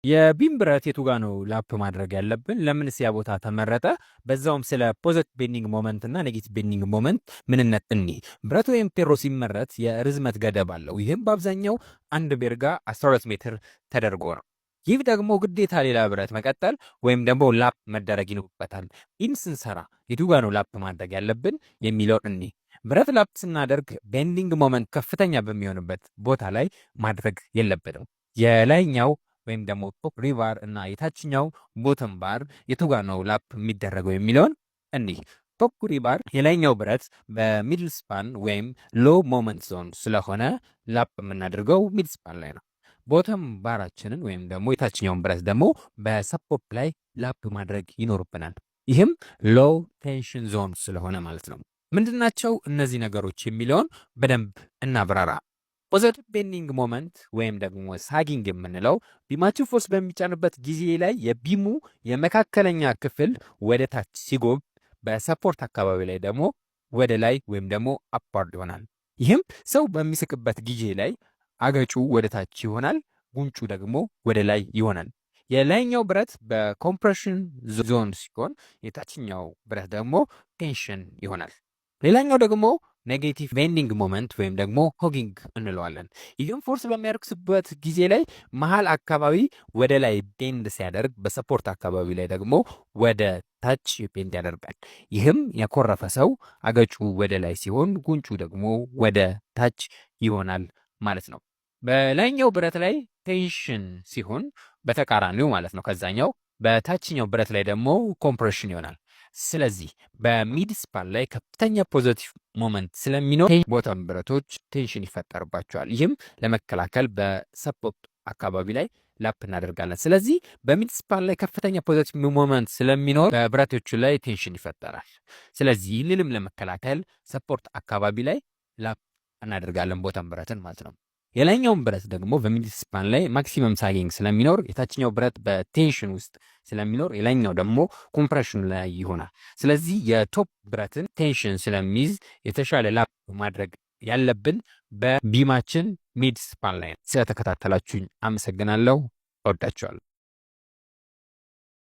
የቢም ብረት የቱ ጋር ነው ላፕ ማድረግ ያለብን? ለምንስ ያ ቦታ ተመረጠ? በዛውም ስለ ፖዘቲቭ ቤንዲንግ ሞመንት እና ኔጌቲቭ ቤንዲንግ ሞመንት ምንነት እኒ ብረቱ ወይም ፌሮ ሲመረት የርዝመት ገደብ አለው። ይህም በአብዛኛው አንድ ቤርጋ 12 ሜትር ተደርጎ ነው። ይህ ደግሞ ግዴታ ሌላ ብረት መቀጠል ወይም ደግሞ ላፕ መደረግ ይኖርበታል። ይህን ስንሰራ የቱ ጋር ነው ላፕ ማድረግ ያለብን የሚለው እኒ ብረት ላፕ ስናደርግ ቤንዲንግ ሞመንት ከፍተኛ በሚሆንበት ቦታ ላይ ማድረግ የለብንም። የላይኛው ወይም ደግሞ ቶፕ ሪባር እና የታችኛው ቦተም ባር የቱ ጋር ነው ላፕ የሚደረገው የሚለውን እኒህ ቶፕ ሪባር የላይኛው ብረት በሚድል ስፓን ወይም ሎ ሞመንት ዞን ስለሆነ ላፕ የምናደርገው ሚድል ስፓን ላይ ነው። ቦተም ባራችንን ወይም ደግሞ የታችኛውን ብረት ደግሞ በሰፖርት ላይ ላፕ ማድረግ ይኖርብናል። ይህም ሎ ቴንሽን ዞን ስለሆነ ማለት ነው። ምንድናቸው እነዚህ ነገሮች የሚለውን በደንብ እናብራራ። ፖዘቲቭ ቤንዲንግ ሞመንት ወይም ደግሞ ሳጊንግ የምንለው ቢማችን ፎርስ በሚጫንበት ጊዜ ላይ የቢሙ የመካከለኛ ክፍል ወደ ታች ሲጎብ፣ በሰፖርት አካባቢ ላይ ደግሞ ወደ ላይ ወይም ደግሞ አፓርድ ይሆናል። ይህም ሰው በሚስቅበት ጊዜ ላይ አገጩ ወደ ታች ይሆናል፣ ጉንጩ ደግሞ ወደ ላይ ይሆናል። የላይኛው ብረት በኮምፕሬሽን ዞን ሲሆን የታችኛው ብረት ደግሞ ቴንሽን ይሆናል። ሌላኛው ደግሞ ኔጌቲቭ ቤንዲንግ ሞመንት ወይም ደግሞ ሆጊንግ እንለዋለን። ይህም ፎርስ በሚያደርግበት ጊዜ ላይ መሀል አካባቢ ወደ ላይ ቤንድ ሲያደርግ፣ በሰፖርት አካባቢ ላይ ደግሞ ወደ ታች ቤንድ ያደርጋል። ይህም ያኮረፈ ሰው አገጩ ወደ ላይ ሲሆን፣ ጉንጩ ደግሞ ወደ ታች ይሆናል ማለት ነው። በላይኛው ብረት ላይ ቴንሽን ሲሆን በተቃራኒው ማለት ነው ከዛኛው በታችኛው ብረት ላይ ደግሞ ኮምፕሬሽን ይሆናል። ስለዚህ በሚድ ስፓን ላይ ከፍተኛ ፖዘቲቭ ሞመንት ስለሚኖር ቦተም ብረቶች ቴንሽን ይፈጠርባቸዋል። ይህም ለመከላከል በሰፖርት አካባቢ ላይ ላፕ እናደርጋለን። ስለዚህ በሚድ ስፓን ላይ ከፍተኛ ፖዘቲቭ ሞመንት ስለሚኖር በብረቶቹ ላይ ቴንሽን ይፈጠራል። ስለዚህ ይህንንም ለመከላከል ሰፖርት አካባቢ ላይ ላፕ እናደርጋለን ቦተም ብረትን ማለት ነው። የላይኛውን ብረት ደግሞ በሚድ ስፓን ላይ ማክሲመም ሳጊንግ ስለሚኖር የታችኛው ብረት በቴንሽን ውስጥ ስለሚኖር የላይኛው ደግሞ ኮምፕሬሽን ላይ ይሆናል። ስለዚህ የቶፕ ብረትን ቴንሽን ስለሚይዝ የተሻለ ላፕ ማድረግ ያለብን በቢማችን ሚድ ስፓን ላይ ነው። ስለተከታተላችሁኝ አመሰግናለሁ። እወዳችኋለሁ።